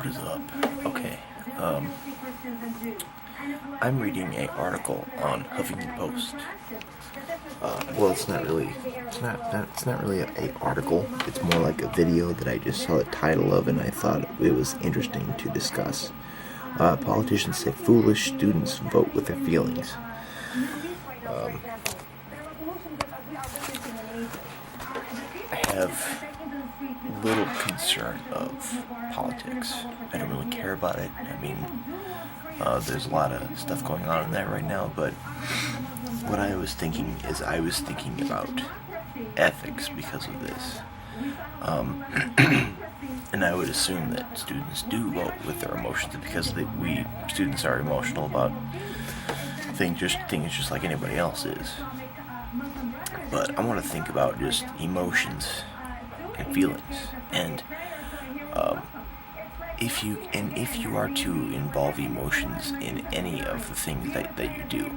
What is up? Okay. I'm reading an article on Huffington Post. Well, it's not really. It's not really a article. It's more like a video that I just saw the title of, and I thought it was interesting to discuss. Politicians say foolish students vote with their feelings. I have little concern of politics. I don't really care about it. I mean, there's a lot of stuff going on in that right now, but what I was thinking about ethics because of this. And I would assume that students do vote with their emotions because we students are emotional about things just like anybody else is. But I want to think about just emotions and feelings, and if you are to involve emotions in any of the things that you do,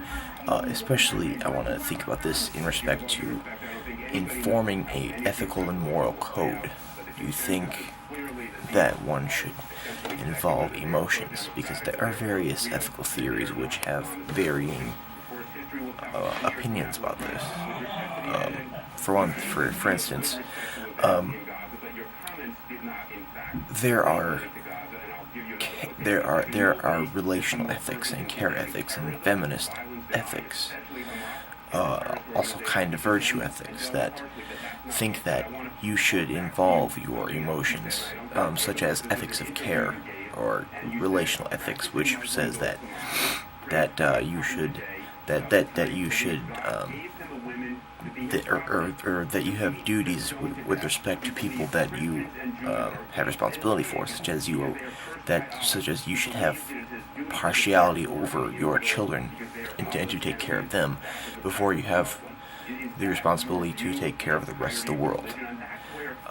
especially I want to think about this in respect to informing a ethical and moral code. Do you think that one should involve emotions? Because there are various ethical theories which have varying opinions about this. For instance, there are relational ethics and care ethics and feminist ethics, also kind of virtue ethics that think that you should involve your emotions, such as ethics of care or relational ethics, which says that you should that you have duties with respect to people that you have responsibility for, such as you should have partiality over your children and to take care of them before you have the responsibility to take care of the rest of the world.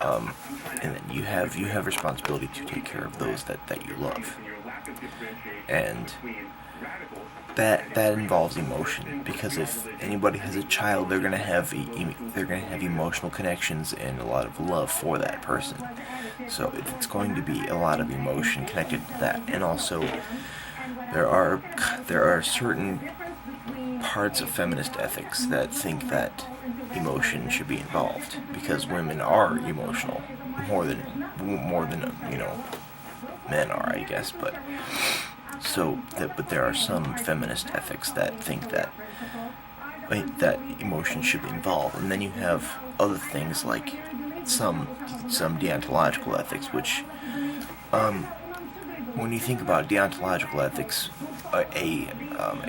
And then you have responsibility to take care of those that you love, and that involves emotion, because if anybody has a child, they're gonna have emotional connections and a lot of love for that person. So it's going to be a lot of emotion connected to that, and also there are certain parts of feminist ethics that think that emotion should be involved, because women are emotional more than men are, I guess, but there are some feminist ethics that think that emotion should be involved, and then you have other things like some deontological ethics, which when you think about deontological ethics, a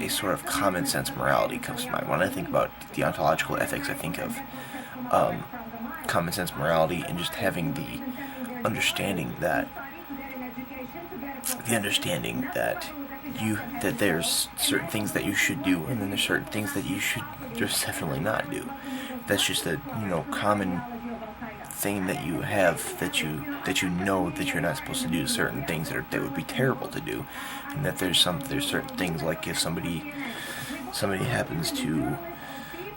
sort of common sense morality comes to mind. When I think about deontological ethics, I think of common sense morality and just having the understanding that there's certain things that you should do, and then there's certain things that you should just definitely not do. That's just a common thing that you have, that you know that you're not supposed to do certain things that would be terrible to do, and that there's certain things, like if somebody happens to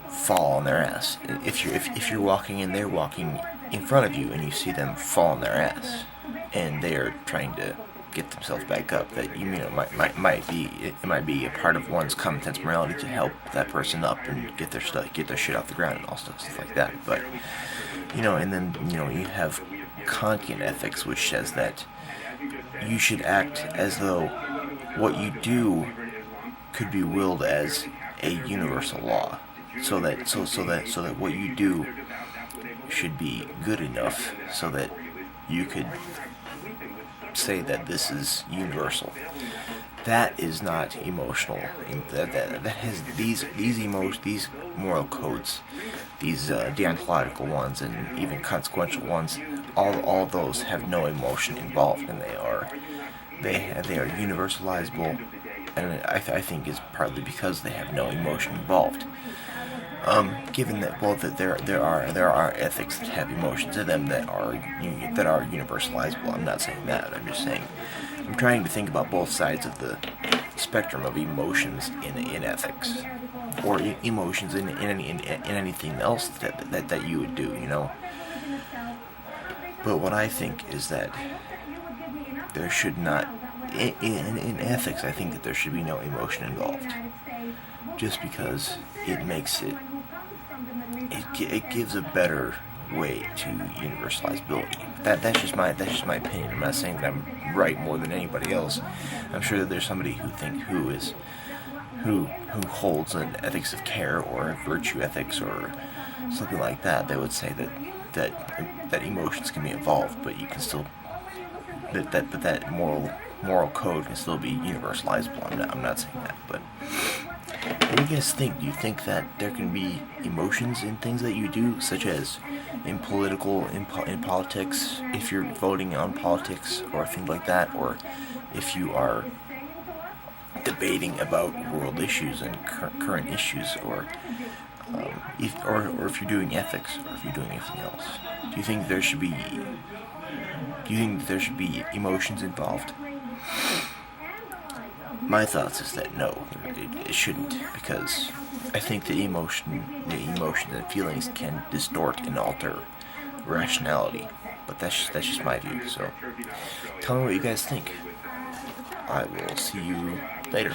fall on their ass, if you're walking and they're walking in front of you and you see them fall on their ass and they are trying to get themselves back up, that it might be a part of one's common sense morality to help that person up and get their shit off the ground and all stuff like that. But and then you have Kantian ethics, which says that you should act as though what you do could be willed as a universal law, so that what you do should be good enough so that you could say that this is universal. That is not emotional. That has these moral codes, these deontological ones, and even consequential ones. All those have no emotion involved, and they are universalizable. And I think is partly because they have no emotion involved. Given that that there are ethics that have emotions in them that are universalizable. I'm not saying that. I'm just saying I'm trying to think about both sides of the spectrum of emotions in ethics, or emotions in anything else that you would do. But what I think is that there should not, in ethics, I think that there should be no emotion involved. Just because it makes it gives a better way to universalizability. That's just my opinion. I'm not saying that I'm right more than anybody else. I'm sure that there's somebody who holds an ethics of care or a virtue ethics or something like that. They would say that emotions can be involved, but you can still that moral code can still be universalizable. I'm not saying that, but what do you guys think? Do you think that there can be emotions in things that you do, such as in politics, if you're voting on politics or things like that, or if you are debating about world issues and current issues, or if you're doing ethics, or if you're doing anything else? Do you think there should be emotions involved? My thoughts is that no, it shouldn't, because I think the emotions and feelings can distort and alter rationality. But that's just my view. So tell me what you guys think. I will see you later.